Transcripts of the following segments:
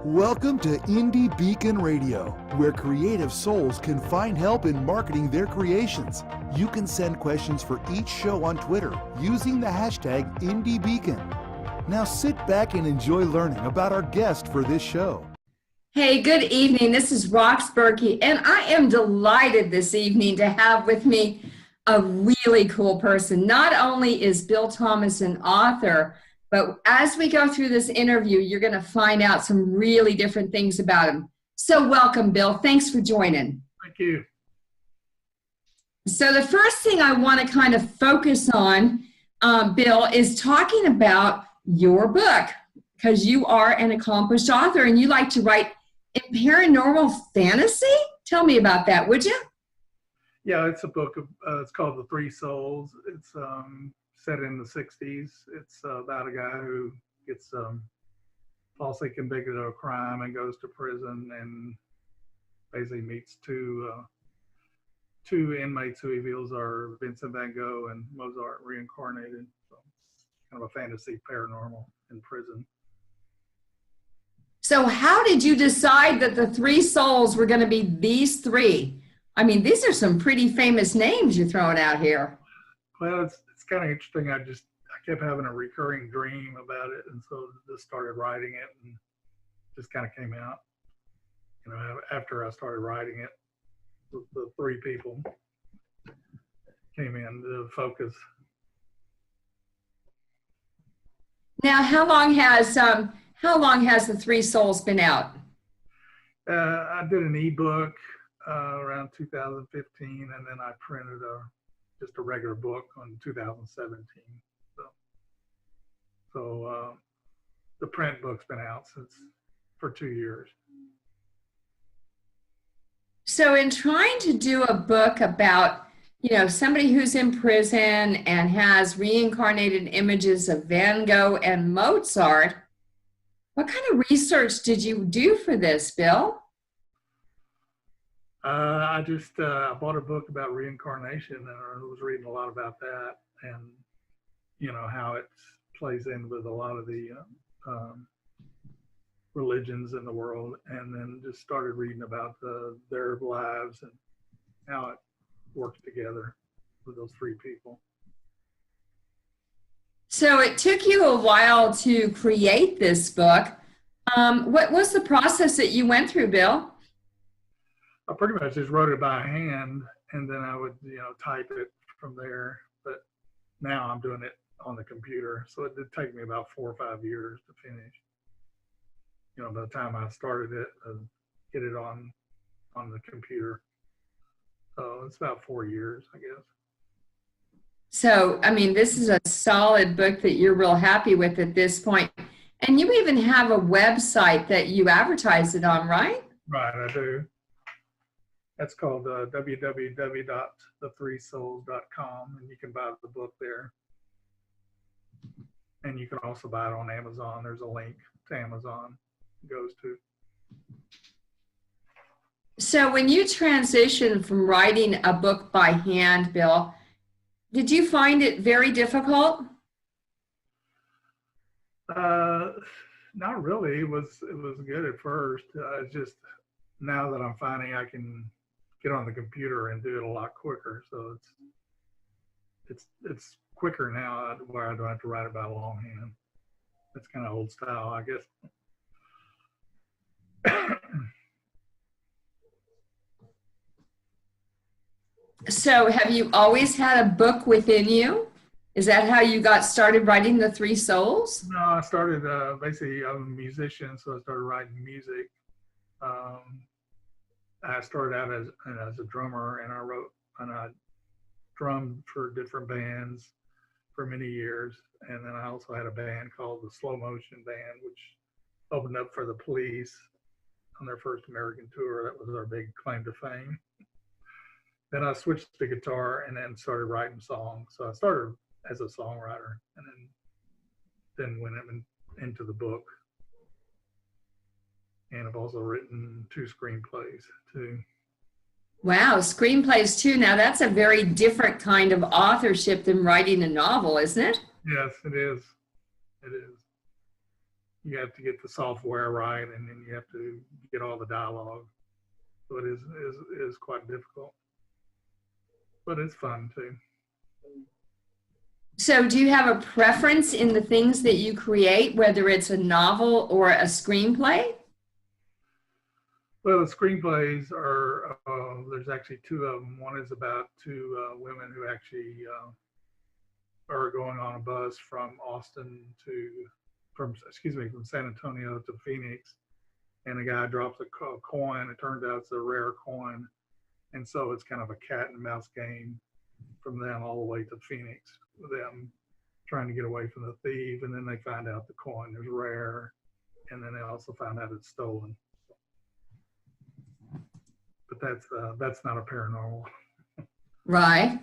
Welcome to Indie Beacon Radio, where creative souls can find help in marketing their creations. You can send questions for each show on Twitter using the hashtag IndieBeacon. Now sit back and enjoy learning about our guest for this show. Hey, good evening. This is Rox Berkey, and I am delighted this evening to have with me a really cool person. Not only is Bill Thomas an author, but as we go through this interview, you're going to find out some really different things about him. So welcome, Bill. Thanks for joining. Thank you. So the first thing I want to kind of focus on, Bill, is talking about your book, because you are an accomplished author and you like to write in paranormal fantasy. Tell me about that, would you? Yeah, it's a book of, it's called The Three Souls. It's set in the 60s. It's about a guy who gets falsely convicted of a crime and goes to prison and basically meets two inmates who he feels are Vincent van Gogh and Mozart reincarnated. So kind of a fantasy paranormal in prison. So how did you decide that the three souls were going to be these three? I mean, these are some pretty famous names you're throwing out here. Well, it's kind of interesting. I kept having a recurring dream about it, and so just started writing it, and just kind of came out. You know, after I started writing it, the three people came into focus. Now, how long has the Three Souls been out? I did an ebook around 2015, and then I printed just a regular book on 2017. So the print book's been out for 2 years. So in trying to do a book about, somebody who's in prison and has reincarnated images of Van Gogh and Mozart, what kind of research did you do for this, Bill? I bought a book about reincarnation, and I was reading a lot about that, and how it plays in with a lot of the religions in the world, and then just started reading about their lives and how it works together with those three people. So it took you a while to create this book. What was the process that you went through, Bill? I pretty much just wrote it by hand, and then I would, type it from there. But now I'm doing it on the computer, so it did take me about 4 or 5 years to finish. By the time I started it, get it on the computer. So it's about 4 years, I guess. So, I mean, this is a solid book that you're real happy with at this point. And you even have a website that you advertise it on, right? Right, I do. That's called www.the3souls.com, and you can buy the book there. And you can also buy it on Amazon. There's a link to Amazon it goes to. So when you transitioned from writing a book by hand, Bill, did you find it very difficult? Not really. It was good at first. It's just now that I'm finding I can get on the computer and do it a lot quicker. So it's quicker now where I don't have to write it by longhand. That's kind of old style, I guess. So have you always had a book within you? Is that how you got started writing The Three Souls? No, I started basically, I'm a musician, so I started writing music. I started out as a drummer, and I drummed for different bands for many years. And then I also had a band called the Slow Motion Band, which opened up for the Police on their first American tour. That was our big claim to fame. Then I switched to guitar and then started writing songs. So I started as a songwriter, and then went into the book. And I've also written 2 screenplays too. Wow, screenplays too. Now that's a very different kind of authorship than writing a novel, isn't it? Yes, it is. It is. you have to get the software right, and then you have to get all the dialogue. So it is quite difficult, but it's fun too. So do you have a preference in the things that you create, whether it's a novel or a screenplay? Well, the screenplays are, there's actually two of them. One is about two women who actually are going on a bus from from San Antonio to Phoenix. And a guy drops a coin. It turns out it's a rare coin. And so it's kind of a cat and mouse game from them all the way to Phoenix, with them trying to get away from the thief. And then they find out the coin is rare. And then they also find out it's stolen. But that's not a paranormal. Right.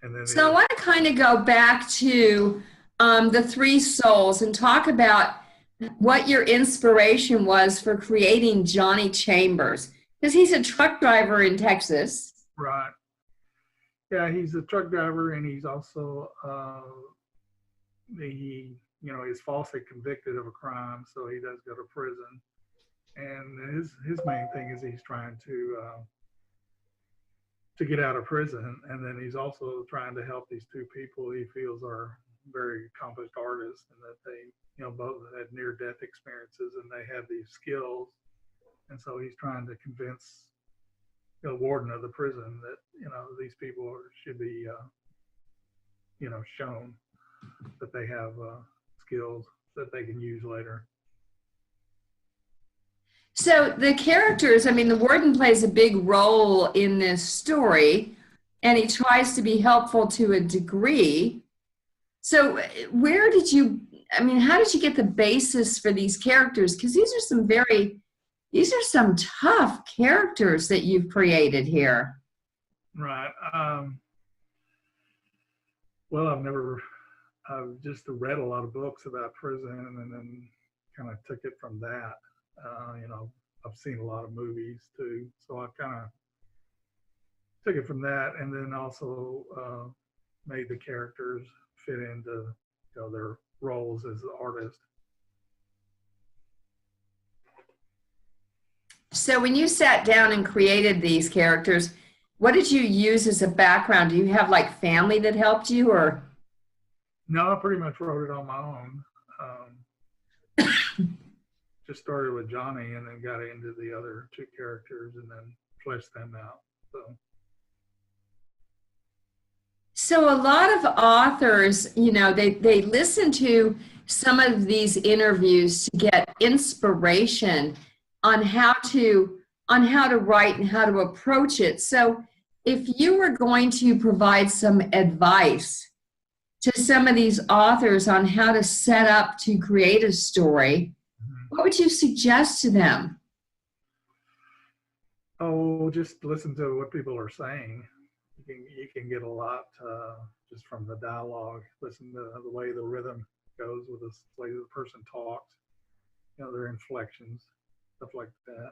And then So I want to kind of go back to the three souls and talk about what your inspiration was for creating Johnny Chambers, because he's a truck driver in Texas. Right. Yeah, he's a truck driver, and he's also he's falsely convicted of a crime, so he does go to prison. And his main thing is he's trying to get out of prison, and then he's also trying to help these two people he feels are very accomplished artists, and that they both had near-death experiences, and they have these skills. And so he's trying to convince the warden of the prison that these people should be shown that they have skills that they can use later. So the characters, I mean, the warden plays a big role in this story, and he tries to be helpful to a degree. So how did you get the basis for these characters? Because these are some tough characters that you've created here. Right. Well, I've just read a lot of books about prison, and then kind of took it from that. I've seen a lot of movies too, so I kind of took it from that, and then also made the characters fit into their roles as the artist. So when you sat down and created these characters, what did you use as a background? Do you have like family that helped you, or? No, I pretty much wrote it on my own. Just started with Johnny, and then got into the other two characters, and then fleshed them out. So a lot of authors, they listen to some of these interviews to get inspiration on how to write and how to approach it. So if you were going to provide some advice to some of these authors on how to set up to create a story, what would you suggest to them? Oh, just listen to what people are saying. You can get a lot just from the dialogue. Listen to the way the rhythm goes with the way the person talks, their inflections, stuff like that.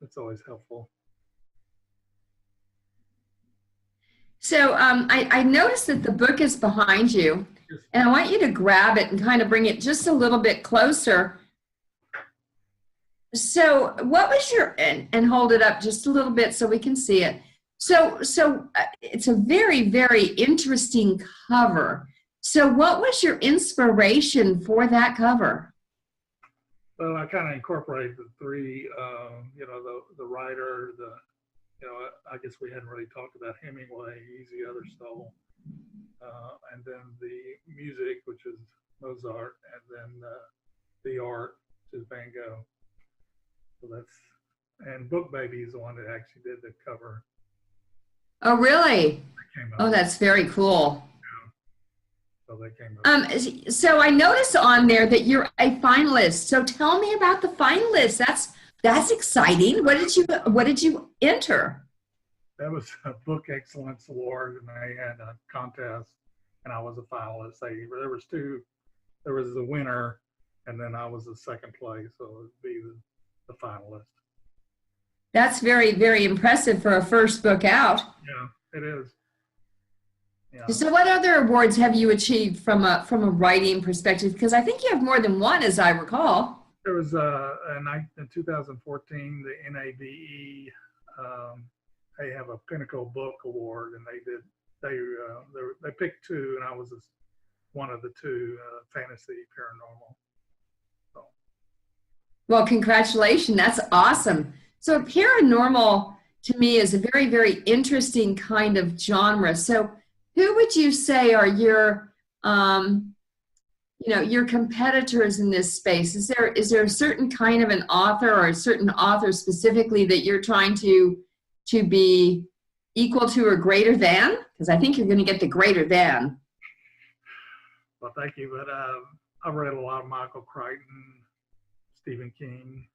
It's always helpful. So I noticed that the book is behind you, and I want you to grab it and kind of bring it just a little bit closer. So what was and hold it up just a little bit so we can see it. So it's a very, very interesting cover. So what was your inspiration for that cover? Well, I kind of incorporated the three, the writer, I guess we hadn't really talked about Hemingway, he's the other soul. And then the music, which is Mozart, and then the art, which is Van Gogh. So and Book Baby is the one that actually did the cover. Oh, really? Oh, that's very cool. Yeah. So they came up. So I noticed on there that you're a finalist. So tell me about the finalists. That's exciting. What did you enter? That was a Book Excellence Award, and they had a contest, and I was a finalist. There was two. There was the winner, and then I was the second place, so it would be the finalist. That's very, very impressive for a first book out. Yeah, it is. Yeah. So what other awards have you achieved from a writing perspective? Because I think you have more than one, as I recall. There was in 2014, the NABE, they have a Pinnacle Book Award, and they picked two, and I was one of the two, fantasy paranormal. So. Well, congratulations. That's awesome. So paranormal to me is a very, very interesting kind of genre. So who would you say are your, your competitors in this space? Is there a certain kind of an author or a certain author specifically that you're trying to be equal to or greater than? Because I think you're going to get the greater than. Well, thank you. But I've read a lot of Michael Crichton, Stephen King.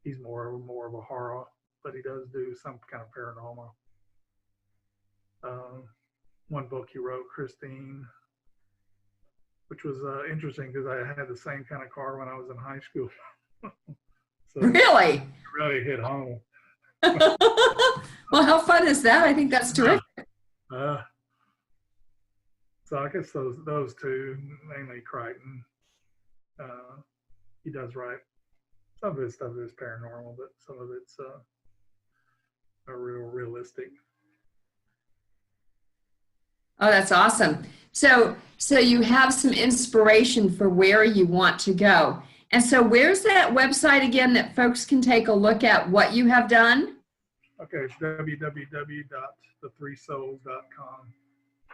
He's more of a horror, but he does do some kind of paranormal. One book he wrote, Christine, which was interesting because I had the same kind of car when I was in high school. So really? It really hit home. Well, how fun is that? I think that's terrific. So I guess those two, mainly Crichton. He does write. Some of his stuff is paranormal, but some of it's a realistic. Oh, that's awesome. So you have some inspiration for where you want to go. And so where's that website again that folks can take a look at what you have done? Okay, it's www.the3souls.com,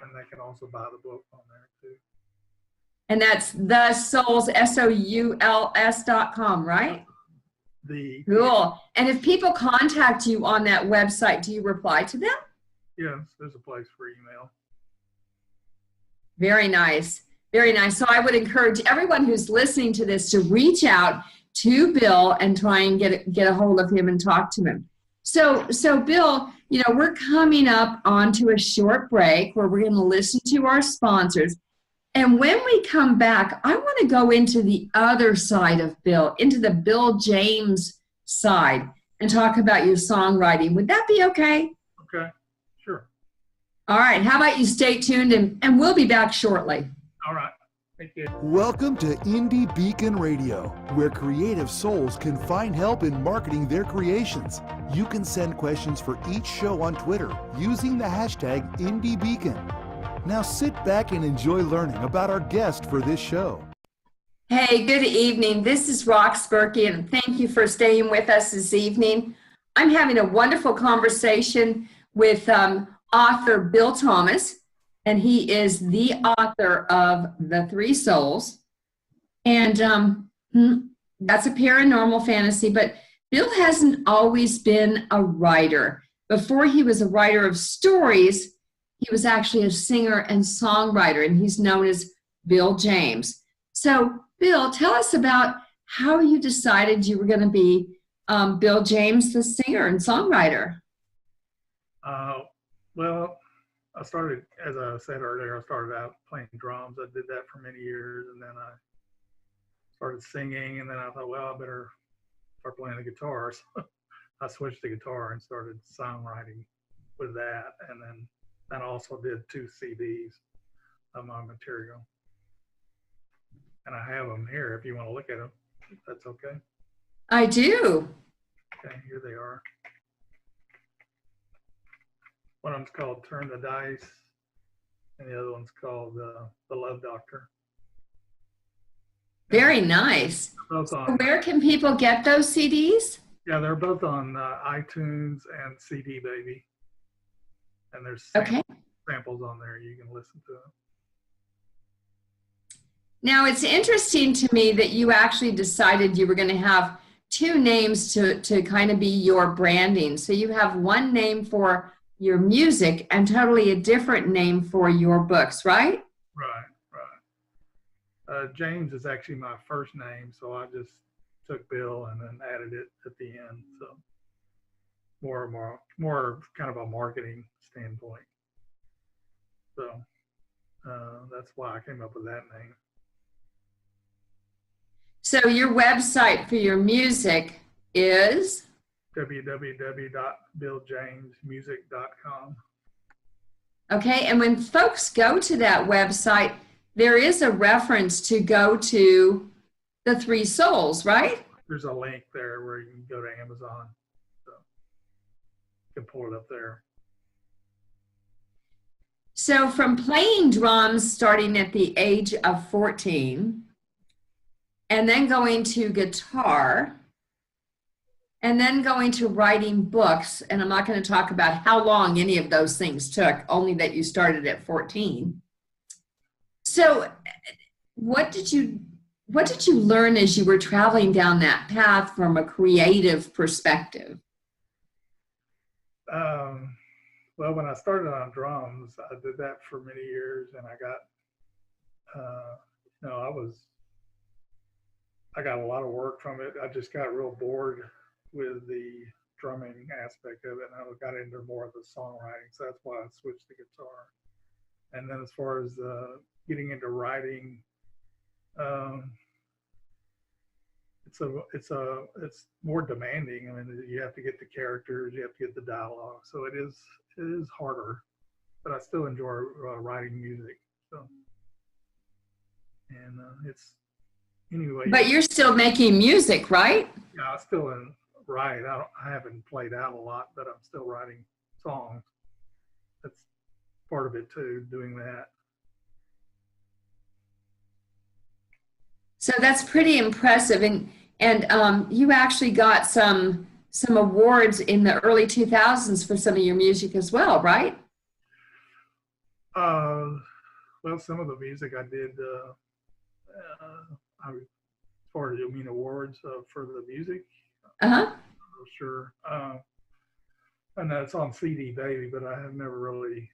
and they can also buy the book on there too. And that's the souls, SOULS.com, right? Cool. And if people contact you on that website, do you reply to them? Yes, there's a place for email. Very nice. Very nice. So I would encourage everyone who's listening to this to reach out to Bill and try and get a hold of him and talk to him. So Bill, we're coming up onto a short break where we're going to listen to our sponsors. And when we come back, I want to go into the other side of Bill, into the Bill James side, and talk about your songwriting. Would that be okay? Okay, sure. All right. How about you stay tuned, and we'll be back shortly. All right. Thank you. Welcome to Indie Beacon Radio, where creative souls can find help in marketing their creations. You can send questions for each show on Twitter using the hashtag IndieBeacon. Now sit back and enjoy learning about our guest for this show. Hey, good evening. This is Rox Berkey, and thank you for staying with us this evening. I'm having a wonderful conversation with author Bill Thomas, and he is the author of The Three Souls. And that's a paranormal fantasy, but Bill hasn't always been a writer. Before he was a writer of stories, he was actually a singer and songwriter, and he's known as Bill James. So, Bill, tell us about how you decided you were going to be Bill James, the singer and songwriter. Well, I started, as I said earlier, I started out playing drums. I did that for many years, and then I started singing, and then I thought, well, I better start playing the guitar. So I switched to guitar and started songwriting with that, and then I also did 2 CDs of my material. And I have them here if you want to look at them, if that's okay. I do. Okay, here they are. One of them's called Turn the Dice, and the other one's called The Love Doctor. Very nice. Both on, so where can people get those CDs? Yeah, they're both on iTunes and CD Baby. And there's samples on there. You can listen to them. Now, it's interesting to me that you actually decided you were going to have 2 names to kind of be your branding. So you have one name for your music and totally a different name for your books, right? Right. James is actually my first name, so I just took Bill and then added it at the end. So more kind of a marketing standpoint. So that's why I came up with that name. So your website for your music is? www.billjamesmusic.com. Okay, and when folks go to that website, there is a reference to go to the Three Souls, right? There's a link there where you can go to Amazon. So you can pull it up there. So from playing drums starting at the age of 14, and then going to guitar, and then going to writing books, and I'm not going to talk about how long any of those things took, only that you started at 14. So what did you learn as you were traveling down that path from a creative perspective? Well, when I started on drums, I did that for many years, and I got, I got a lot of work from it. I just got real bored with the drumming aspect of it, and I got into more of the songwriting. So that's why I switched to guitar. And then as far as getting into writing, it's more demanding. I mean, you have to get the characters, you have to get the dialogue, so it is harder. But I still enjoy writing music. So, and it's anyway. But you're still making music, right? Yeah, I still write. I haven't played out a lot, but I'm still writing songs. That's part of it too, doing that. So that's pretty impressive, and you actually got some awards in the early 2000s for some of your music as well, right? Well, some of the music I did, as far as you mean awards for the music, Uh-huh. I'm not sure. I know it's on CD Baby, but I have never really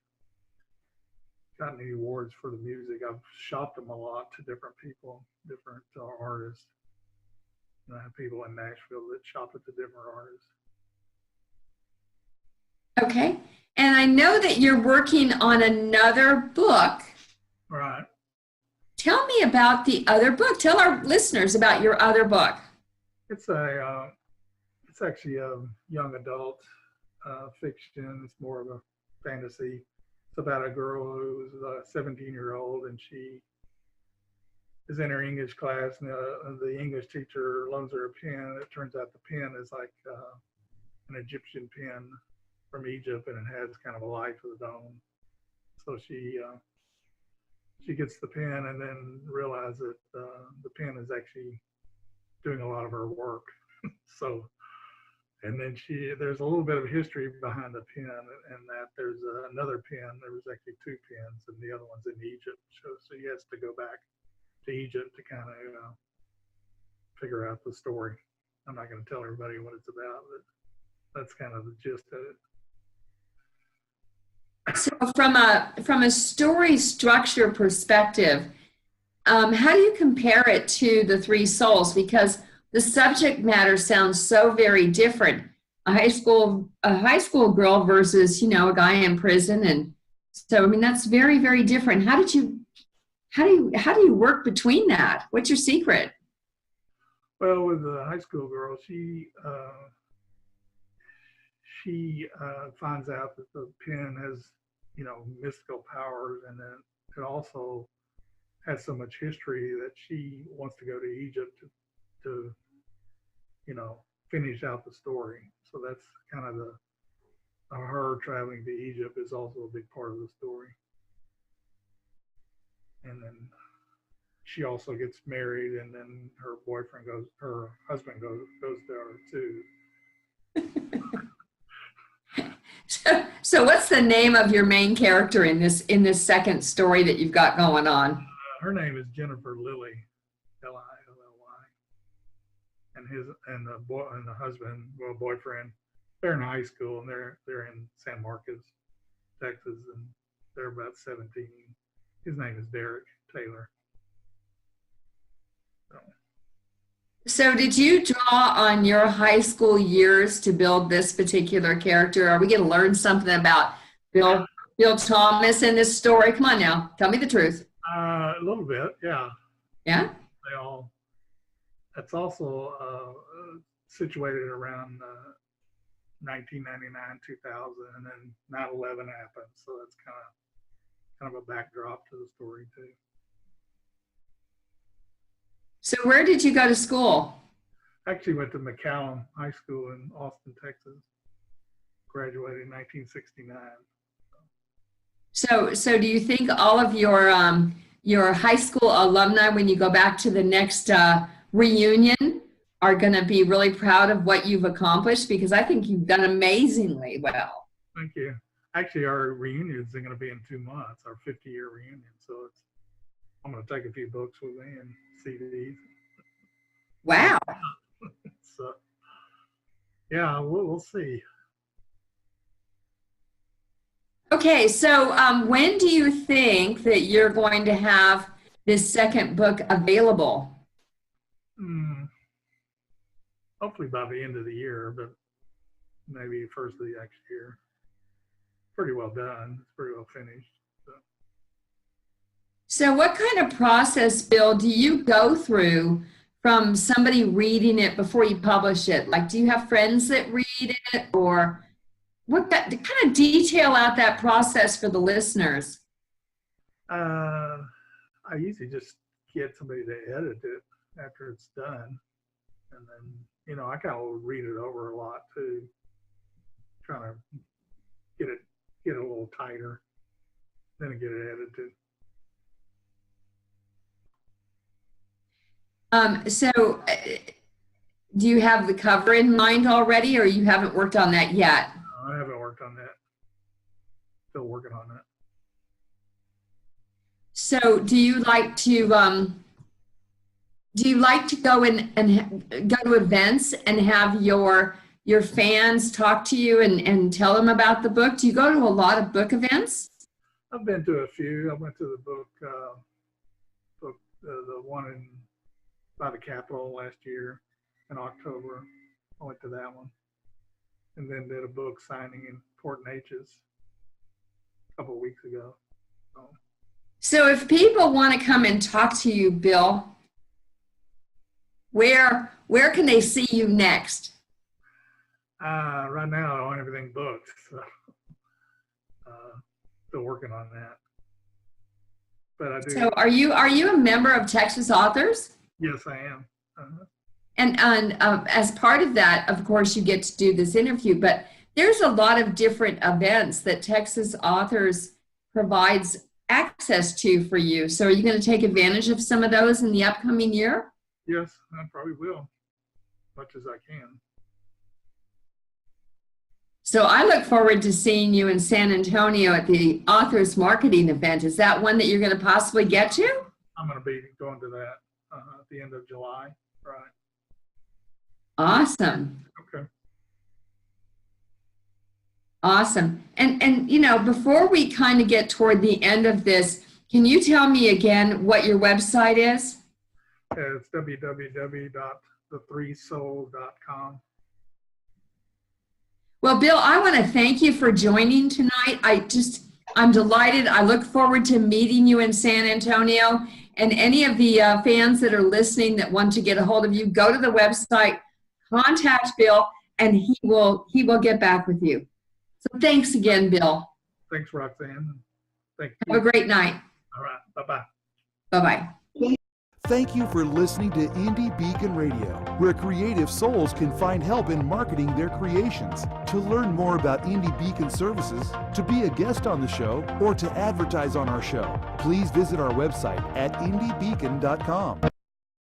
gotten any awards for the music. I've shopped them a lot to different people, different artists. And I have people in Nashville that shop it to different artists. Okay. And I know that you're working on another book. Right. Tell me about the other book. Tell our listeners about your other book. It's actually a young adult fiction. It's more of a fantasy. It's about a girl who's a 17-year-old, and she is in her English class, and the English teacher loans her a pen. It turns out the pen is like an Egyptian pen from Egypt, and it has kind of a light with a dome. So she gets the pen and then realizes that the pen is actually doing a lot of her work. So, and then there's a little bit of history behind the pen, and that there's another pen. There was actually two pens, and the other one's in Egypt. So he has to go back to Egypt to kind of figure out the story. I'm not going to tell everybody what it's about, but that's kind of the gist of it. So from a story structure perspective, how do you compare it to The Three Souls? Because the subject matter sounds so very different. A high school girl versus, a guy in prison. And so, I mean, that's very, very different. How do you work between that? What's your secret? Well, with the high school girl, she finds out that the pen has, mystical powers, and then it also has so much history that she wants to go to Egypt to finish out the story. So that's kind of her traveling to Egypt is also a big part of the story. And then she also gets married, and then her husband goes there too. So what's the name of your main character in this second story that you've got going on? Her name is Jennifer Lilly, Lilly, and the husband, boyfriend, they're in high school, and they're in San Marcos, Texas, and they're about 17. His name is Derek Taylor. So did you draw on your high school years to build this particular character? Are we going to learn something about Bill Thomas in this story? Come on now, tell me the truth. A little bit, yeah. Yeah? It's also situated around 1999, 2000, and then 9/11 happened. So that's kind of kind of a backdrop to the story too. So where did you go to school? Actually went to McCallum High School in Austin, Texas. Graduated in 1969. So do you think all of your high school alumni, when you go back to the next reunion, are going to be really proud of what you've accomplished? Because I think you've done amazingly well. Thank you. Actually, our reunion is going to be in 2 months, our 50-year reunion. So I'm going to take a few books with me and CDs. Wow. So, yeah, we'll see. Okay, so when do you think that you're going to have this second book available? Hopefully by the end of the year, but maybe first of the next year. Pretty well done. It's pretty well finished. So what kind of process, Bill, do you go through from somebody reading it before you publish it? Like, do you have friends that read it, or what kind of detail out that process for the listeners? I usually just get somebody to edit it after it's done. And then, I kind of read it over a lot too, trying to get a little tighter, then get it edited. So do you have the cover in mind already, or you haven't worked on that yet? No, I haven't worked on that. Still working on that. So do you like to go and go to events and have your fans talk to you and tell them about the book? Do you go to a lot of book events? I've been to a few. I went to the book, the one by the Capitol last year in October. I went to that one. And then did a book signing in Port Neches a couple of weeks ago. So if people want to come and talk to you, Bill, where can they see you next? Right now, I don't have everything booked, so still working on that. But I do. So are you a member of Texas Authors? Yes, I am. And as part of that, of course, you get to do this interview, but there's a lot of different events that Texas Authors provides access to for you. So are you going to take advantage of some of those in the upcoming year? Yes, I probably will, as much as I can. So I look forward to seeing you in San Antonio at the Authors Marketing event. Is that one that you're going to possibly get to? I'm going to be going to that at the end of July. Right. Awesome. Okay. Awesome. And before we kind of get toward the end of this, can you tell me again what your website is? It's www.the3soul.com. Well, Bill, I want to thank you for joining tonight. I'm delighted. I look forward to meeting you in San Antonio. And any of the fans that are listening that want to get a hold of you, go to the website, contact Bill, and he will get back with you. So thanks again, Bill. Thanks, Roxanne. Thank you. Have a great night. All right. Bye-bye. Bye-bye. Thank you for listening to Indie Beacon Radio, where creative souls can find help in marketing their creations. To learn more about Indie Beacon services, to be a guest on the show, or to advertise on our show, please visit our website at indiebeacon.com.